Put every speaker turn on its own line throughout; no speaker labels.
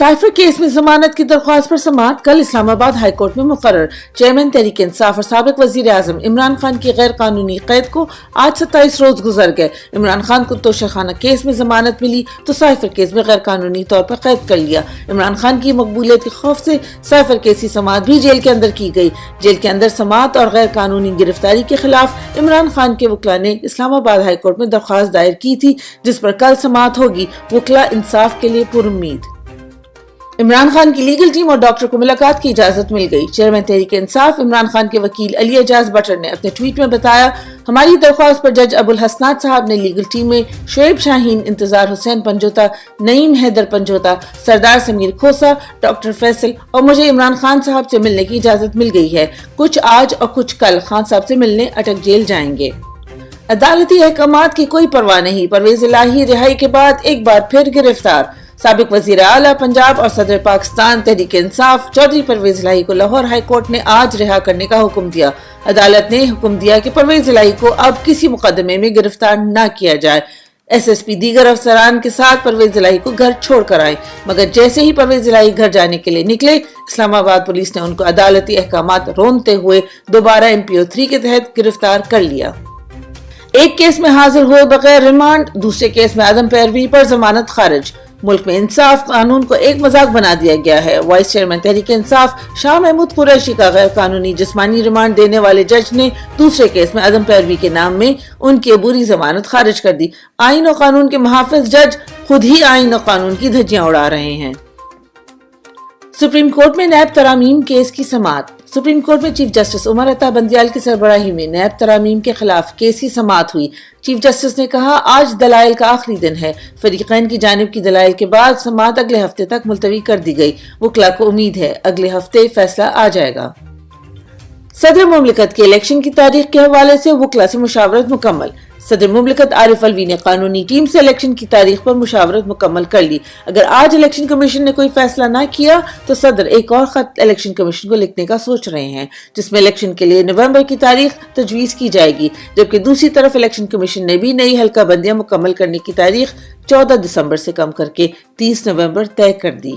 Cipher case में जमानत की दरख्वास्त पर समाअत कल इस्लामाबाद हाई कोर्ट में मुकर्रर। चेयरमैन तहरीक इंसाफ और साबिक वजीर आजम इमरान खान की गैर कानूनी कैद को आज 27 रोज गुजर गए। इमरान खान को तोशाखाना केस में जमानत मिली तो साइफर केस में गैर कानूनी तौर पर कैद कर लिया। इमरान खान की मकबूलियत के खौफ से साइफर केस की समाअत भी जेल के अंदर की गई। जेल के अंदर समाअत और गैर कानूनी गिरफ्तारी के खिलाफ इमरान खान के वकला ने इस्लामाबाद हाई कोर्ट में दरख्वास्त दायर की थी, जिस पर कल समाअत होगी। वकला इंसाफ के लिए पुरुम्मीद। इमरान खान की लीगल टीम और डॉक्टर को मुलाकात की इजाजत मिल गई। चेयरमैन तहरीक इंसाफ इमरान खान के वकील अली एजाज बटर ने अपने ट्वीट में बताया, हमारी दरख्वास्त पर जज अबुल हसनात साहब ने लीगल टीम में शोएब शाहीन, इंतजार हुसैन पंजोता, नईम हैदर पंजोता, सरदार समीर खोसा, डॉक्टर फैसल और मुझे इमरान खान साहब से मिलने की इजाजत मिल गई है। कुछ आज और कुछ कल खान साहब से मिलने अटक जेल जाएंगे। अदालती अहकामात की कोई परवाह नहीं, परवेज इलाही रिहाई के बाद एक बार फिर गिरफ्तार। साबिक वजीर आला पंजाब और सदर पाकिस्तान तहरीक इंसाफ चौधरी परवेज इलाही को लाहौर हाई कोर्ट ने आज रिहा करने का हुक्म दिया। अदालत ने हुक्म दिया कि परवेज इलाही को अब किसी मुकदमे में गिरफ्तार न किया जाए। SSP दीगर अफसरान के साथ परवेज इलाही को घर छोड़ कर आए, मगर जैसे ही परवेज इलाही घर जाने के लिए निकले, इस्लामाबाद पुलिस ने उनको अदालती अहकामात रोनते हुए दोबारा MPO 3 के तहत गिरफ्तार कर लिया। एक केस में हाजिर हुए बगैर रिमांड, दूसरे केस में आदम पैरवी पर जमानत खारिज। मुल्क में इंसाफ कानून को एक मजाक बना दिया गया है। वाइस चेयरमैन तहरीक इंसाफ शाह महमूद कुरैशी का गैर कानूनी जिस्मानी रिमांड देने वाले जज ने दूसरे केस में आदम पैरवी के नाम में उनकी अबूरी जमानत खारिज कर दी। आईन और कानून के मुहाफिज जज खुद ही आईन और कानून की धज्जियां उड़ा रहे हैं। सुप्रीम कोर्ट में नैब तरामीम केस की समाअत। सुप्रीम कोर्ट में चीफ जस्टिस उमर अता बंदियाल की सरबराही में नैब तरामीम के खिलाफ केस की समाअत हुई। चीफ जस्टिस ने कहा, आज दलाइल का आखिरी दिन है। फरीकैन की जानिब की दलाइल के बाद समाअत अगले हफ्ते तक मुलतवी कर दी गई। वकला को उम्मीद है अगले हफ्ते फैसला आ जाएगा। सदर मुमलिकत के इलेक्शन की तारीख के हवाले से वकला से मुशावरत मुकम्मल। सदर मुमलिकत आरिफ अलवी ने कानूनी टीम से इलेक्शन की तारीख पर मुशावरत मुकम्मल कर ली। अगर आज इलेक्शन कमीशन ने कोई फैसला ना किया तो सदर एक और खत इलेक्शन कमीशन को लिखने का सोच रहे हैं, जिसमें इलेक्शन के लिए नवंबर की तारीख तजवीज की जाएगी। जबकि दूसरी तरफ इलेक्शन कमीशन ने भी नई हल्का बंदियां मुकम्मल करने की तारीख 14 दिसंबर से कम करके 30 नवंबर तय कर दी।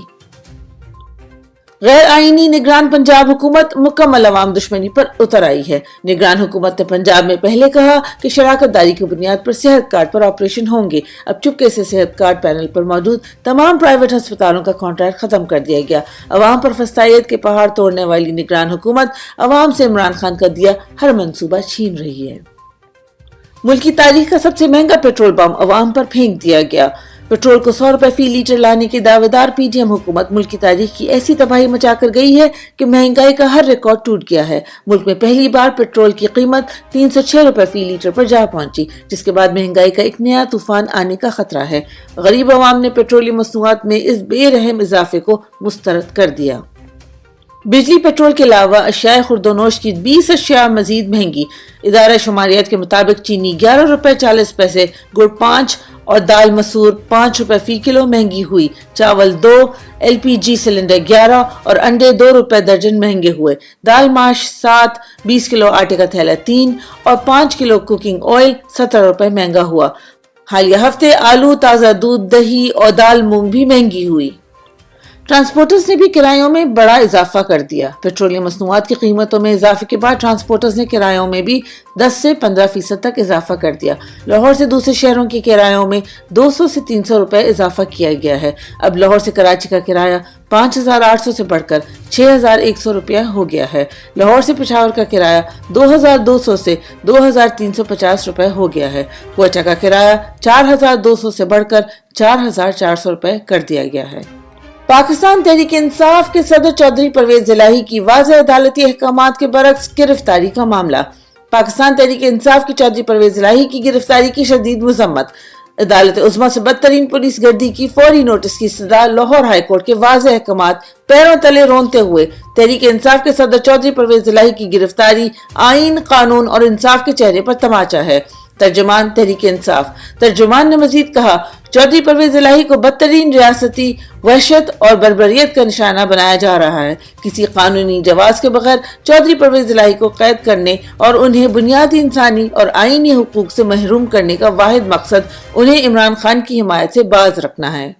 गैर आईनी निगरान पंजाब हुकूमत मुकम्मल अवाम दुश्मनी पर उतर आई है। निगरान हुकूमत ने पंजाब में पहले कहा कि शराकत दारी की बुनियाद पर सेहत कार्ड पर ऑपरेशन होंगे। अब चुपके से सेहत कार्ड पैनल पर मौजूद तमाम प्राइवेट अस्पतालों का कॉन्ट्रैक्ट खत्म कर दिया गया। अवाम पर फस्तायत के पहाड़ तोड़ने वाली निगरान हुकूमत अवाम से इमरान खान का दिया हर मंसूबा छीन रही है। मुल्क की तारीख का सबसे महंगा पेट्रोल बम अवाम पर फेंक दिया गया। पेट्रोल को 100 रुपए फी लीटर लाने की दावेदार PDM हुकूमत मुल्क की तारीख की ऐसी तबाही मचा कर गई है कि महंगाई का हर रिकॉर्ड टूट गया है। मुल्क में पहली बार पेट्रोल की कीमत 306 रुपए फी लीटर पर जा पहुंची, जिसके बाद महंगाई का एक नया तूफान आने का खतरा है। गरीब अवाम ने पेट्रोलियम मसनूआत में इस बेरहम इजाफे को मुस्तरद कर दिया। बिजली पेट्रोल के अलावा अशिया खुर्दोनोश की 20 अशिया मजीद महंगी। इदारा शुमारियात के मुताबिक चीनी 11 रुपए 40 पैसे, गुड़ 5 और दाल मसूर 5 रुपए फी किलो महंगी हुई। चावल 2, LPG सिलेंडर 11 और अंडे 2 रुपए दर्जन महंगे हुए। दाल माश 7, 20 किलो आटे का थैला 3 और 5 किलो कुकिंग ऑयल 70 रुपए महंगा हुआ। हालिया हफ्ते आलू, ताज़ा दूध, दही और दाल मूंग भी महंगी हुई। ट्रांसपोर्टर्स ने भी किरायों में बड़ा इजाफा कर दिया। पेट्रोलियम मसनूआत की कीमतों में इजाफे के बाद ट्रांसपोर्टर्स ने किरायों में भी 10 से 15% तक इजाफा कर दिया। लाहौर से दूसरे शहरों के किरायों में 200 से 300 रुपए इजाफा किया गया है। अब लाहौर से कराची का किराया 5,800 से बढ़कर 6,100 रुपया हो गया है। लाहौर से पेशावर का किराया 2,200 से 2,350 रुपए हो गया है। क्वेटा का किराया 4,200 से बढ़कर 4,400 रुपए कर दिया गया है। पाकिस्तान तहरीक इंसाफ के सदर चौधरी परवेज इलाही की वाज़ेह अदालती अहकामात के बरक्स गिरफ्तारी का मामला। पाकिस्तान तहरीक इंसाफ की चौधरी परवेज इलाही की गिरफ्तारी की शदीद मजम्मत। अदालत उज़्मा से बदतरीन पुलिस गर्दी की फौरी नोटिस की सदा लाहौर हाई कोर्ट के वाज़ेह अहकामात पैरों तले रोनते हुए तहरीक इंसाफ के सदर चौधरी परवेज इलाही की गिरफ्तारी आईन, कानून और इंसाफ के चेहरे पर तमाचा है। तर्जुमान तहरीक इंसाफ। तर्जुमान ने मजीद कहा, चौधरी परवेज इलाही को बदतरीन रियासती वहशत और बर्बरियत का निशाना बनाया जा रहा है। किसी कानूनी जवाज के बगैर चौधरी परवेज इलाही को कैद करने और उन्हें बुनियादी इंसानी और आईनी हुकूक से महरूम करने का वाहिद मकसद उन्हें इमरान खान की हिमायत से बाज रखना है।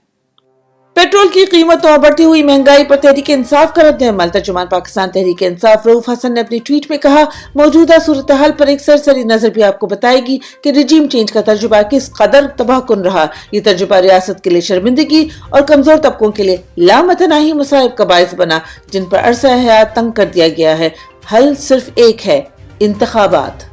पेट्रोल की कीमतों और बढ़ती हुई महंगाई पर तहरीक इंसाफ का रद्द-ए-अमल। तर्जुमान पाकिस्तान तहरीक इंसाफ रऊफ हसन ने अपनी ट्वीट में कहा, मौजूदा सूरत हाल पर एक सरसरी नजर भी आपको बताएगी कि रिजीम चेंज का तर्जुबा किस कदर तबाहकुन रहा। ये तर्जुबा रियासत के लिए शर्मिंदगी और कमजोर तबकों के लिए लामतनाही मुसाइब का बायस बना, जिन पर अरसा हयात तंग कर दिया गया है। हल सिर्फ एक है, इंतखाबात।